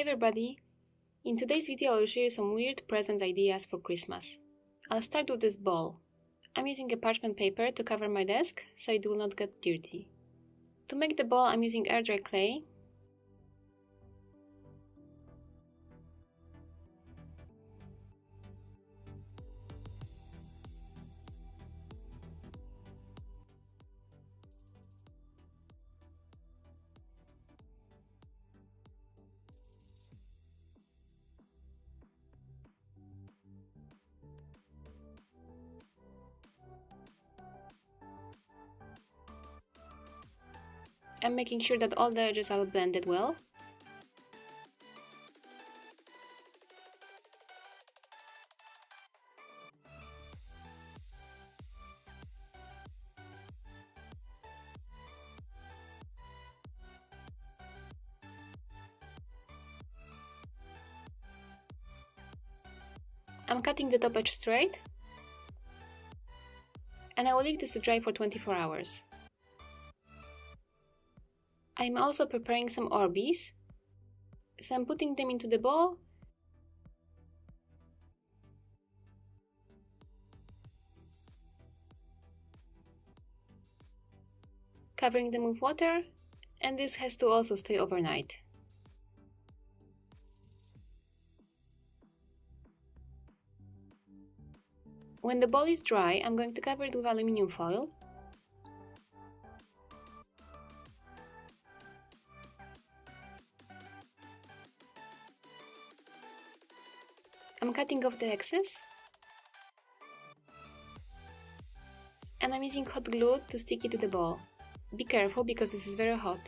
everybody! In today's video I will show you some weird present ideas for Christmas. I'll start with this ball. I'm using a parchment paper to cover my desk so it will not get dirty. To make the ball I'm using air dry clay. I'm making sure that all the edges are blended well. I'm cutting the top edge straight, and I will leave this to dry for 24 hours. I'm also preparing some Orbeez, so I'm putting them into the bowl covering them with water, and this has to also stay overnight. When the ball is dry, I'm going to cover it with aluminium foil. I'm cutting off the excess, and I'm using hot glue to stick it to the ball. Be careful because this is very hot.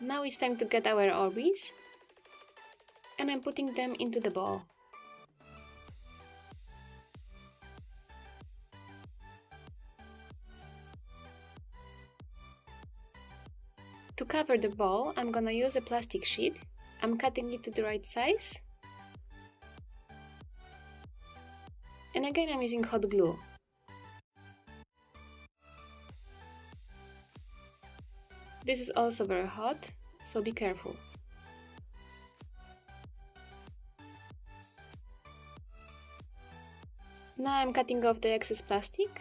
Now it's time to get our Orbeez, and I'm putting them into the ball. To cover the ball, I'm gonna use a plastic sheet. I'm cutting it to the right size. And again I'm using hot glue. This is also very hot, so be careful. Now I'm cutting off the excess plastic.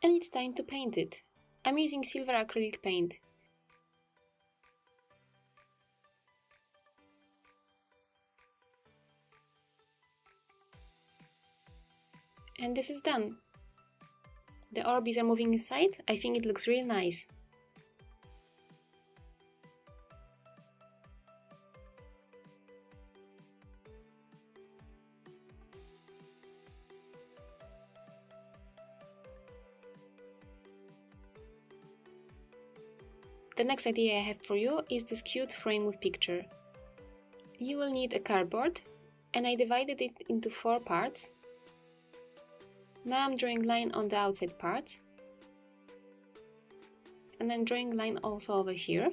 And it's time to paint it. I'm using silver acrylic paint. And this is done. The Orbeez are moving inside. I think it looks really nice. The next idea I have for you is this cute frame with picture. You will need a cardboard, and I divided it into 4 parts. Now I'm drawing line on the outside parts, and I'm drawing line also over here.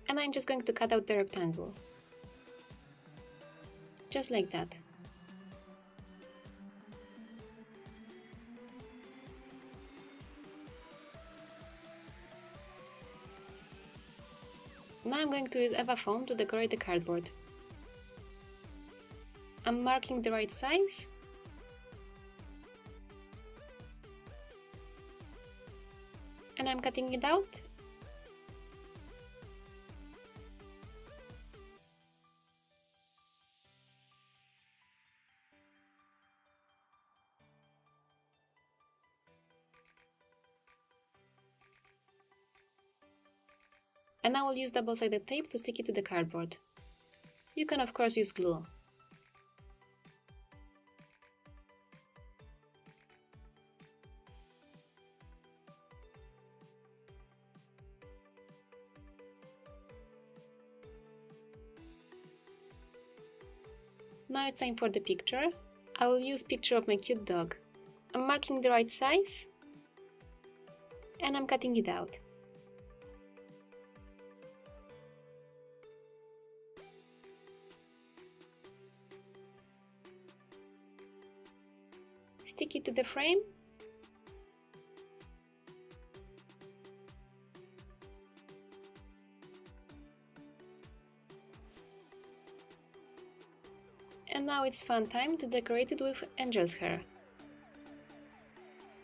And I'm just going to cut out the rectangle. Just like that. Now I'm going to use Eva foam to decorate the cardboard. I'm marking the right size. And I'm cutting it out. And I will use double-sided tape to stick it to the cardboard. You can of course use glue. Now it's time for the picture. I will use picture of my cute dog. I'm marking the right size and I'm cutting it out. Stick it to the frame. And now it's fun time to decorate it with angel's hair.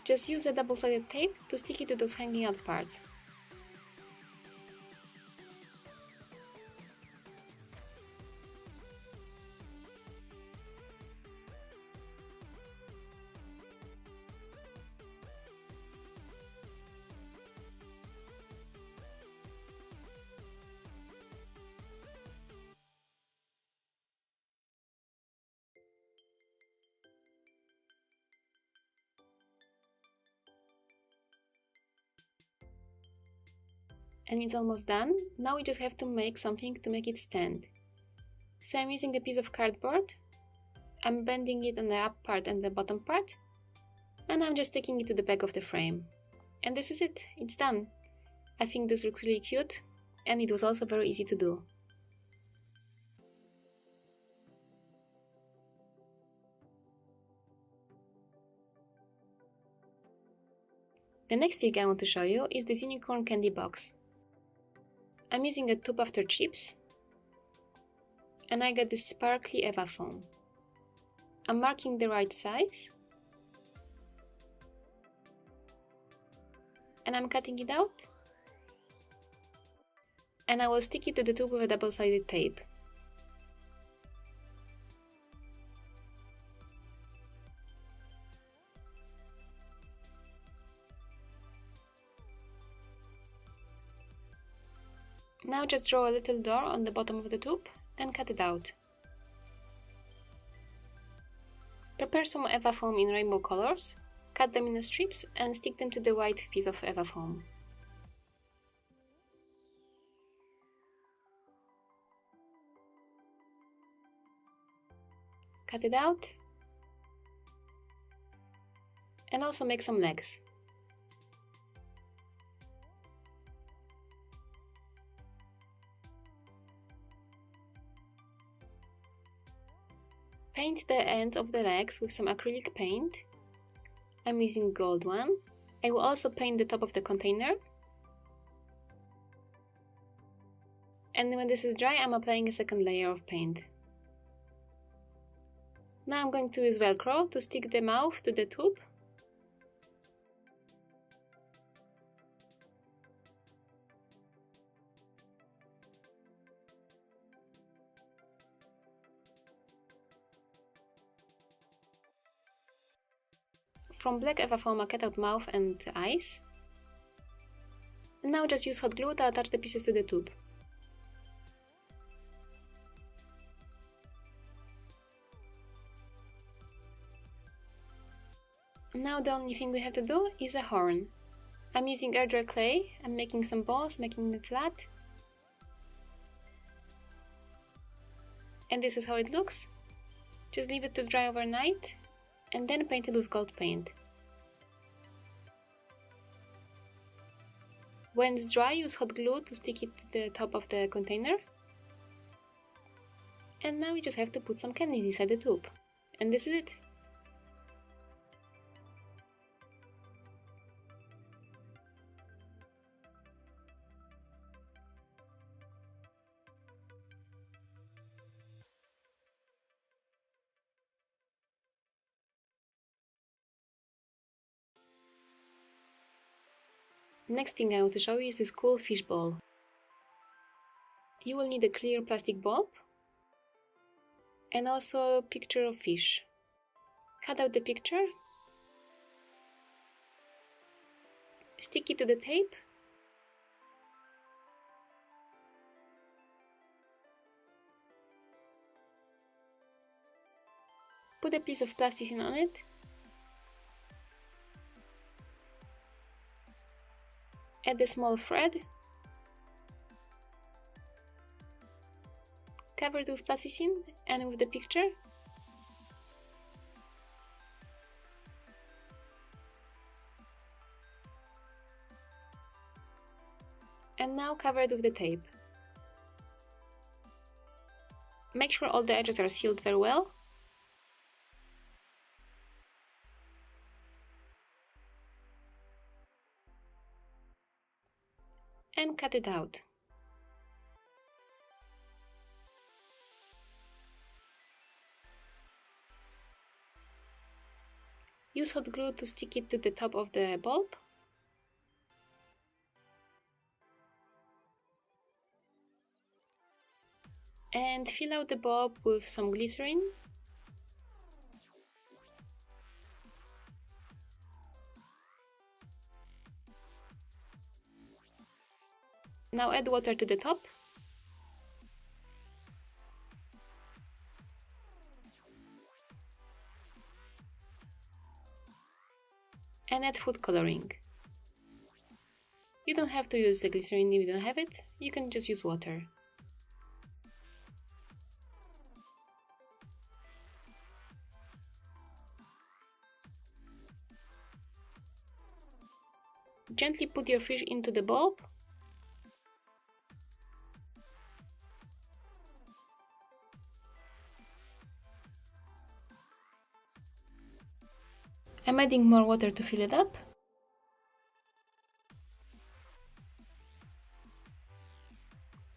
Just use a double-sided tape to stick it to those hanging out parts. And it's almost done. Now we just have to make something to make it stand. So I'm using a piece of cardboard. I'm bending it on the up part and the bottom part. And I'm just sticking it to the back of the frame. And this is it. It's done. I think this looks really cute. And it was also very easy to do. The next thing I want to show you is this unicorn candy box. I'm using a tube after chips, and I got this sparkly Eva foam. I'm marking the right size, and I'm cutting it out, and I will stick it to the tube with a double-sided tape. Now just draw a little door on the bottom of the tube and cut it out. Prepare some Eva foam in rainbow colors, cut them in strips and stick them to the white piece of Eva foam. Cut it out and also make some legs. Paint the ends of the legs with some acrylic paint. I'm using gold one. I will also paint the top of the container. And when this is dry, I'm applying a second layer of paint. Now I'm going to use Velcro to stick the mouth to the tube. From black Eva foam I cut out mouth and eyes. And now just use hot glue to attach the pieces to the tube. Now the only thing we have to do is a horn. I'm using air dry clay, I'm making some balls, making them flat. And this is how it looks. Just leave it to dry overnight and then paint it with gold paint. When it's dry, use hot glue to stick it to the top of the container. And now we just have to put some candies inside the tube. And this is it. Next thing I want to show you is this cool fish ball. You will need a clear plastic bulb and also a picture of fish. Cut out the picture, stick it to the tape, Put a piece of plasticine on it. Add a small thread. Cover it with plasticine and with the picture. And now cover it with the tape. Make sure all the edges are sealed very well. And cut it out. Use hot glue to stick it to the top of the bulb. And fill out the bulb with some glycerin. Now add water to the top. And add food coloring. You don't have to use the glycerin if you don't have it, you can just use water. Gently put your fish into the bulb. I'm adding more water to fill it up.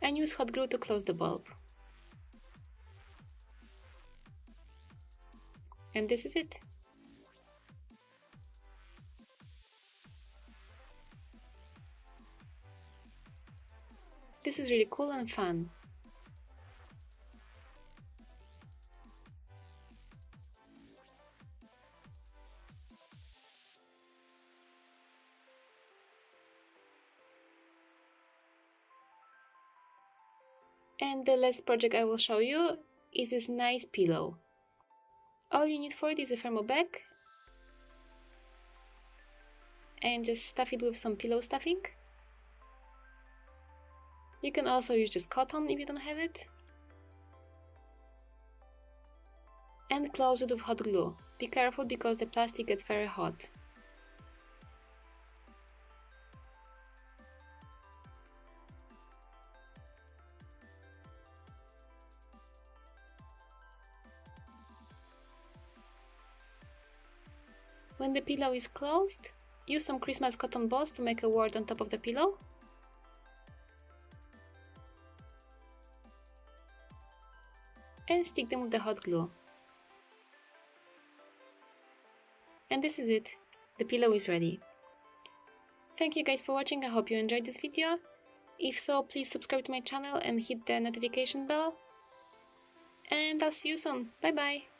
And use hot glue to close the bulb. And this is it. This is really cool and fun. And the last project I will show you is this nice pillow. All you need for it is a thermal bag and just stuff it with some pillow stuffing. You can also use just cotton if you don't have it. And close it with hot glue. Be careful because the plastic gets very hot. When the pillow is closed, use some Christmas cotton balls to make a word on top of the pillow. And stick them with the hot glue. And this is it. The pillow is ready. Thank you guys for watching. I hope you enjoyed this video. If so, please subscribe to my channel and hit the notification bell. And I'll see you soon. Bye bye!